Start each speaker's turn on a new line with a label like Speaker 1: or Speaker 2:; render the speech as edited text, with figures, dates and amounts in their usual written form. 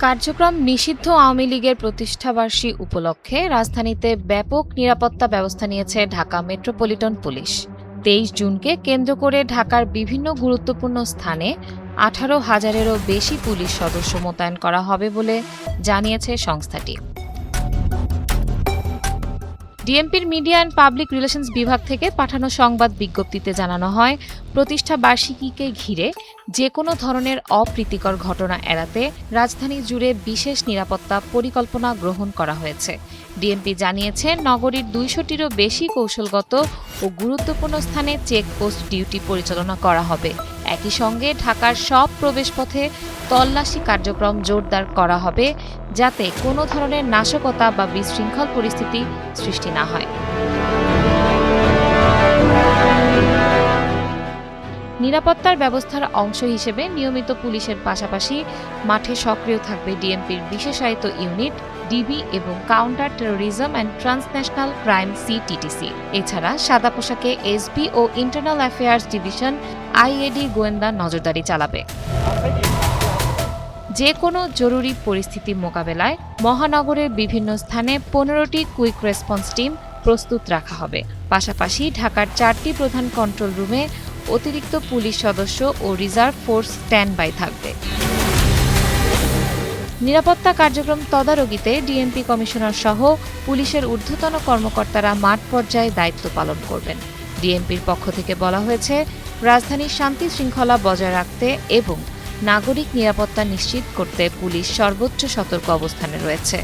Speaker 1: কার্যক্রম নিষিদ্ধ আওয়ামী লীগের প্রতিষ্ঠাবার্ষিকী উপলক্ষে রাজধানীতে ব্যাপক নিরাপত্তা ব্যবস্থা নিয়েছে ঢাকা মেট্রোপলিটন পুলিশ। ২৩ জুনকে কেন্দ্র করে ঢাকার বিভিন্ন গুরুত্বপূর্ণ স্থানে ১৮,০০০-এরও বেশি পুলিশ সদস্য মোতায়েন করা হবে বলে জানিয়েছে সংস্থাটি। ডিএমপির মিডিয়া অ্যান্ড পাবলিক রিলেশনস বিভাগ থেকে পাঠানো সংবাদ বিজ্ঞপ্তিতে জানানো হয়, প্রতিষ্ঠা বার্ষিকীকে ঘিরে যে কোনো ধরনের অপ্রীতিকর ঘটনা এড়াতে রাজধানী জুড়ে বিশেষ নিরাপত্তা পরিকল্পনা গ্রহণ করা হয়েছে। ডিএমপি জানিয়েছে, নগরীর ২০০টিরও বেশি কৌশলগত ও গুরুত্বপূর্ণ স্থানে চেকপোস্ট ডিউটি পরিচালনা করা হবে। একই সঙ্গে ঢাকার সব প্রবেশপথে তল্লাশি কার্যক্রম জোরদার করা হবে, যাতে কোনো ধরনের নাশকতা বা বিশৃঙ্খল পরিস্থিতি সৃষ্টি না হয়। নিরাপত্তার ব্যবস্থার অংশ হিসেবে নিয়মিত পুলিশের পাশাপাশি মাঠে সক্রিয় থাকবে ডিএমপির বিশেষায়িত ইউনিট ডিবি এবং counter terrorism and transnational crime CTTC. এছাড়া সাদা পোশাকে এসবি ও ইন্টারনাল অ্যাফেয়ার্স ডিভিশন আইএডি গোয়েন্দা নজরদারি চালাবে। যে কোনো জরুরি পরিস্থিতি মোকাবেলায় মহানগরের বিভিন্ন স্থানে ১৫টি কুইক রেসপন্স টিম প্রস্তুত রাখা হবে। পাশাপাশি ঢাকার ৪টি প্রধান কন্ট্রোল রুমে অতিরিক্ত পুলিশ সদস্য ও রিজার্ভ ফোর্স স্ট্যান্ড বাই থাকবে। নিরাপত্তা কার্যক্রম তদারকিতে ডিএমপি কমিশনার সহ পুলিশের ঊর্ধ্বতন কর্মকর্তারা মাঠ পর্যায়ে দায়িত্ব পালন করবেন। ডিএমপির পক্ষ থেকে বলা হয়েছে, রাজধানীর শান্তি শৃঙ্খলা বজায় রাখতে এবং নাগরিক নিরাপত্তা নিশ্চিত করতে পুলিশ সর্বোচ্চ সতর্ক অবস্থানে রয়েছে।